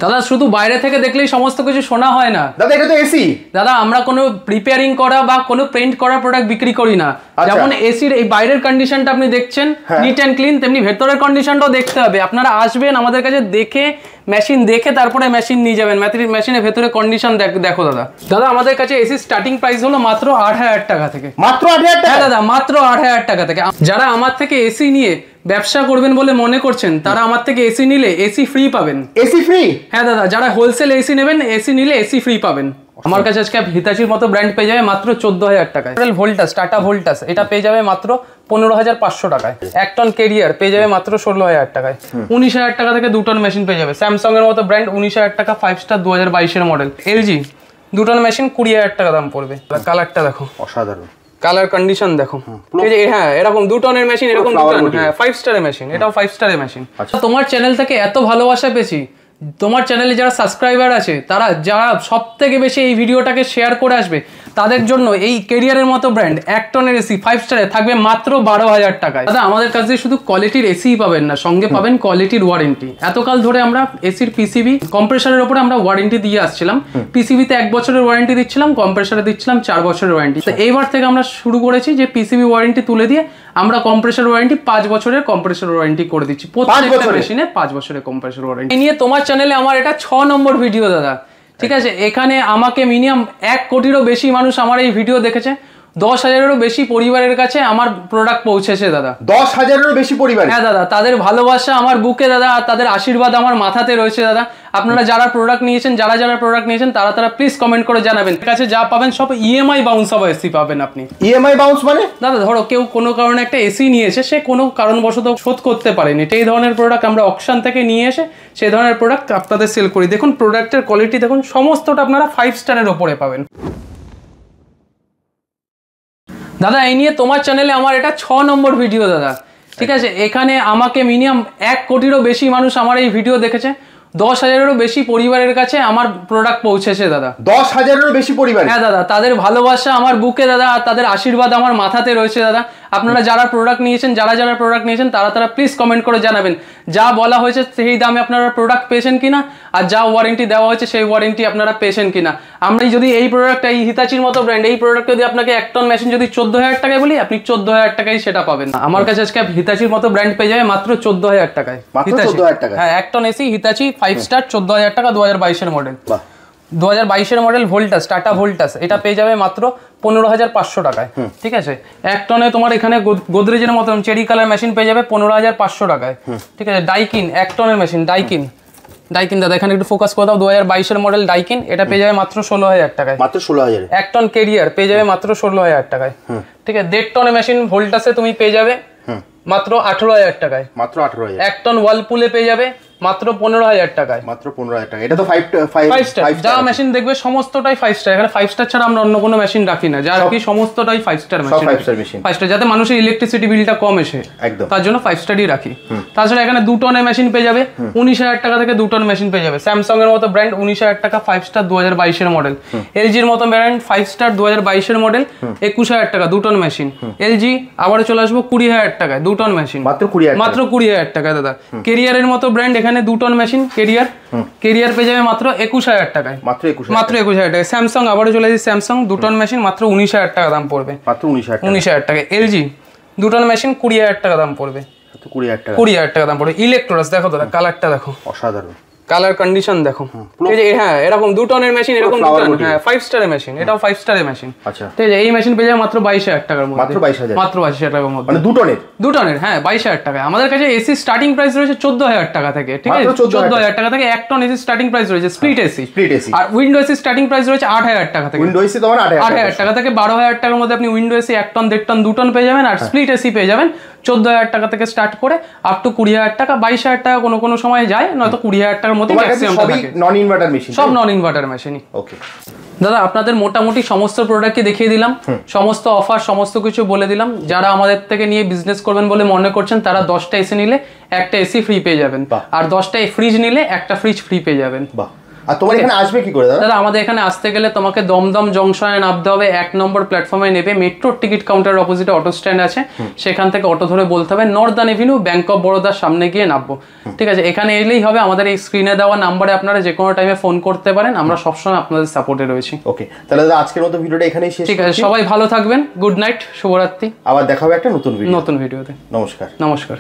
দাদা শুধু বাইরে থেকে দেখলেই সমস্ত কিছু শোনা হয় না দাদা, এটা তো এসি। দাদা আমরা কোনো প্রিপেয়ারিং করা বা কোনো পেইন্ট করা প্রোডাক্ট বিক্রি করি না। যেমন এসির এই বাইরের কন্ডিশনটা আপনি দেখছেন নিট অ্যান্ড ক্লিন, তেমনি ভেতরের কন্ডিশনটাও দেখতে হবে। আপনারা আসবেন আমাদের কাছে, দেখে মেশিন দেখে তারপরে মেশিন নিয়ে যাবেন। মেশিনের ভেতরে কন্ডিশন দেখো দাদা। দাদা আমাদের কাছে এসি স্টার্টিং প্রাইস হলো মাত্র 8,000 টাকা থেকে। মাত্র 8,000 টাকা? হ্যাঁ দাদা, মাত্র 8,000 টাকা থেকে। যারা আমার থেকে এসি নিয়ে ব্যবসা করবেন বলে মনে করছেন, তারা আমার থেকে এসি নিলে এসি ফ্রি পাবেন। AC free? হ্যাঁ দাদা, যারা হোলসেল এসি নেবেন, এসি নিলে এসি ফ্রি পাবেন। আমার কাছে আজকে হিতাচির মতো ব্র্যান্ড পেয়ে যাবে মাত্র 14,000 টাকায়। ভোল্টাস, টাটা ভোল্টাস, এটা পেয়ে যাবে মাত্র 15,500 টাকায়। 1 টন কেরিয়ার পেয়ে যাবে মাত্র 16,000 টাকায়। 19,000 টাকা থেকে 2 টন মেশিন পেয়ে যাবে। স্যামসাং এর মতো ব্র্যান্ড 19,000 টাকা, 5 স্টার 2022 এর মডেল। এলজি 2 টন মেশিন 20,000 টাকা দাম পড়বে। কালারটা দেখো, অসাধারণ কালার কন্ডিশন দেখো। হ্যাঁ, এরকম 2 টনের মেশিন, এরকম 2 টন, হ্যাঁ 5 স্টারের মেশিন, এটাও 5 স্টারের মেশিন। তোমার চ্যানেল থেকে এত ভালোবাসা পেয়েছি, তোমার চ্যানেলে যারা সাবস্ক্রাইবার আছে, যারা সব থেকে বেশি এই ভিডিওটাকে শেয়ার করে আসবে, তাদের জন্য এই কেরিয়ারের মতো ব্র্যান্ড 1 টনের এসি 5 স্টারে থাকবে মাত্র 12,000 টাকায়। দাদা আমাদের কাছে শুধু কোয়ালিটির এসিই পাবেন না, সঙ্গে পাবেন কোয়ালিটির ওয়ারেন্টি। এতকাল ধরে আমরা এসির পিসিবি কম্প্রেসারের উপরে আমরা ওয়ারেন্টি দিয়ে আসছিলাম। পিসিবিতে 1 বছরের ওয়ারেন্টি দিচ্ছিলাম, কম্প্রেসারে দিচ্ছিলাম 4 বছরের ওয়ারেন্টি। তো এইবার থেকে আমরা শুরু করেছি যে পিসিবি ওয়ারেন্টি তুলে দিয়ে আমরা কম্প্রেসার ওয়ারেন্টি 5 বছরের কম্প্রেসার ওয়ারেন্টি করে দিচ্ছি। প্রত্যেকটা মেশিনে 5 বছরের কম্প্রেসার ওয়ারেন্টি। এই নিয়ে তোমার চ্যানেলে আমার এটা 6 নম্বর ভিডিও দাদা, ঠিক আছে? এখানে আমাকে মিনিমাম 1 কোটিরও বেশি মানুষ আমার এই ভিডিও দেখেছে। 10,000-এরও বেশি পরিবারের কাছে আমার প্রোডাক্ট পৌঁছেছে দাদা। 10,000-এরও বেশি পরিবার? হ্যাঁ দাদা, তাদের ভালোবাসা আমার বুকে দাদা, আর তাদের আশীর্বাদ আমার মাথাতে রয়েছে দাদা। আপনারা যারা প্রোডাক্ট নিয়েছেন, যারা প্রোডাক্ট নিয়েছেন, তারা প্লিজ কমেন্ট করে জানাবেন। কাছে যা পাবেন সব ইএমআই বাউন্স হবে এসি পাবেন আপনি। ইএমআই বাউন্স মানে? দাদা ধরো কেউ কোনো কারণে একটা এসি নিয়েছে, সে কোনো কারণবশত শোধ করতে পারেনি, এই ধরনের প্রোডাক্ট আমরা অকশন থেকে নিয়ে এসে সেই ধরনের প্রোডাক্ট আপনাদের সেল করি। দেখুন প্রোডাক্টের কোয়ালিটি দেখুন, সমস্তটা আপনারা 5 স্টারের ওপরে পাবেন। দাদা এই নিয়ে তোমার চ্যানেলে আমার এটা 6 নম্বর ভিডিও দাদা, ঠিক আছে? এখানে আমাকে মিনিমাম 1 কোটিরও বেশি মানুষ আমার এই ভিডিও দেখেছে। 10,000-এরও বেশি পরিবারের কাছে আমার প্রোডাক্ট পৌঁছেছে দাদা। 10,000-এরও বেশি পরিবার? হ্যাঁ দাদা, তাদের ভালোবাসা আমার বুকে দাদা, আর তাদের আশীর্বাদ আমার মাথাতে রয়েছে দাদা। আপনারা যারা প্রোডাক্ট নিয়েছেন, যারা প্রোডাক্ট নিয়েছেন, তারা প্লিজ কমেন্ট করে জানাবেন যা বলা হয়েছে সেই দামে আপনারা প্রোডাক্ট পেয়েছেন কিনা, আর যা ওয়ারেন্টি দেওয়া হয়েছে সেই ওয়ারেন্টি আপনারা পেয়েছেন কিনা। আমরা যদি এই প্রোডাক্ট, এই হিতাচির মতো ব্র্যান্ড, এই প্রোডাক্ট যদি আপনাকে 1 টন মেশিন যদি 14,000 টাকায় বলি, আপনি 14,000 টাকায় সেটা পাবেন। আমার কাছে আজকে হিতাচির মতো ব্র্যান্ড পেয়ে যাবে মাত্র 14,000 টাকায়। হ্যাঁ 1 টন এসি হিতাচি 5 স্টার 14,000 টাকা, 2022 এর মডেল। 2022 এর মডেল ভোল্টাস, টাটা ভোল্টাস, এটা পেয়ে যাবে মাত্র 15,500 টাকায়, ঠিক আছে? 1 টনে তোমার এখানে গোদরেজের মতন চেরি কালার মেশিন পেয়ে যাবে 15,500 টাকায়, ঠিক আছে? ডাইকিন 1 টনের মেশিন, ডাইকিন দাদা এখানে একটু ফোকাস করে দাও। 2022 এর মডেল ডাইকিন, এটা পেয়ে যাবে মাত্র 16,000 টাকায়। মাত্র 16,000? 1 টন কেরিয়ার পেয়ে যাবে মাত্র 16,000 টাকায়, ঠিক আছে? 1.5 টনের মেশিন ভোল্টাসে তুমি পেয়ে যাবে মাত্র 18,000 টাকায়। মাত্র 18,000? 1 টন ওয়ালপুলে পেয়ে যাবে মাত্র 15,000 টাকায়। মাত্র 15,000 টাকা? এটা তো 5 স্টার। যা মেশিন দেখবে সমস্তটাই 5 স্টার। এখানে 5 স্টার ছাড়া আমরা অন্য কোনো মেশিন রাখি না, যা কি সমস্তটাই 5 স্টার মেশিন। 5 স্টার, যাতে মানুষের ইলেকট্রিসিটি বিলটা কম এসে, একদম তার জন্য 5 স্টারই রাখি। তাছাড়া এখানে 2 টনের মেশিন পেয়ে যাবে 19,000 টাকা থেকে 2 টন মেশিন পেয়ে যাবে। স্যামসাং এর মতো ব্র্যান্ড 19,000 টাকা, 5 স্টার 2022 এর মডেল। এলজির মতো ব্র্যান্ড 5 স্টার 2022 এর মডেল, 21,000 টাকা 2 টন মেশিন। এলজি আবারও চলে আসবো 20,000 টাকায় 2 টন মেশিন, মাত্র 20,000 টাকা দাদা। কেরিয়ারের মতো ব্র্যান্ড এখানে 2 টন মেশিন কেরিয়ার পেয়ে যাবে মাত্র 21,000 টাকায়। মাত্র 21,000 টাকায়। স্যামসাং আবারও চলে আসি, স্যামসাং 2 টন মেশিন মাত্র 19,000 টাকা দাম পড়বে। মাত্র 19,000 টাকা। এলজি 2 টন মেশিন 20,000 টাকা দাম পড়বে। 20,000 টাকা দাম পড়বে। ইলেকট্রোরাস দেখো দাদা, কালারটা দেখো, অসাধারণ কালার কন্ডিশন দেখো। হ্যাঁ এরকম 2 টনের মেশিন, এরকম 2 টন, হ্যাঁ 5 স্টারের মেশিন, এটাও 5 স্টারের মেশিন। আচ্ছা, ঠিক আছে? এই মেশিন পেয়ে যাবে মাত্র 22,000 টাকার মধ্যে। মাত্র 22,000 টাকার মধ্যে, মানে 2 টনের, হ্যাঁ 22,000 টাকা। আমাদের কাছে এসি স্টার্টিং প্রাইস রয়েছে 14,000 টাকা থেকে, ঠিক আছে? 14,000 টাকা থেকে 1 টন এসি স্টার্টিং প্রাইস রয়েছে, স্প্লিট এসি। আর উইন্ডো এসি স্টার্টিং প্রাইস রয়েছে 8,000 টাকা থেকে। উইন্ডো এসি তোমার 8,000 টাকা থেকে 12,000 টাকার মধ্যে আপনি window AC 1 ton 1.5 ton 2 ton পেয়ে যাবেন। আর স্প্লিট এসি পেয়ে যাবেন 14,000 টাকা থেকে স্টার্ট করে আপ টু 20,000 টাকা, 22,000 টাকা কোনো সময় যায়, নয়তো 20,000 টাকার মধ্যে ম্যাক্সিমাম থাকে। নন ইনভার্টার মেশিন, সব নন ইনভার্টার মেশিনই। ওকে দাদা, আপনাদের মোটামুটি সমস্ত প্রোডাক্টকে দেখিয়ে দিলাম, সমস্ত অফার সমস্ত কিছু বলে দিলাম। যারা আমাদের থেকে নিয়ে বিজনেস করবেন বলে মনে করছেন, তারা 10টা এসি নিলে একটা এসি ফ্রি পেয়ে যাবেন, আর 10টা ফ্রিজ নিলে একটা ফ্রিজ ফ্রি পেয়ে যাবেন। আর তোমার এখানে আসবে কি করে দাদা? দাদা আমাদের এখানে আসতে গেলে তোমাকে দমদম জংশনে নামতে হবে, 1 নম্বর প্ল্যাটফর্মে নেবে, মেট্রোর টিকিট কাউন্টারের অপোজিটে অটো স্ট্যান্ড আছে, সেখান থেকে অটো ধরে বলতে হবে নর্দার্ন এভিনিউ, ব্যাংক অফ বরোদার সামনে গিয়ে নামবো। ঠিক আছে, এখানে এলেই হবে। আমাদের এই স্ক্রিনে দেওয়া নাম্বারে আপনারা যে কোনো টাইমে ফোন করতে পারেন, আমরা সবসময় আপনাদের সাপোর্টে রয়েছি। ওকে, তাহলে দাদা আজকের মতো ভিডিওটা এখানেই শেষ। ঠিক আছে, সবাই ভালো থাকবেন, গুড নাইট, শুভরাত্রি। আবার দেখা হবে একটা নতুন ভিডিওতে। নমস্কার। নমস্কার।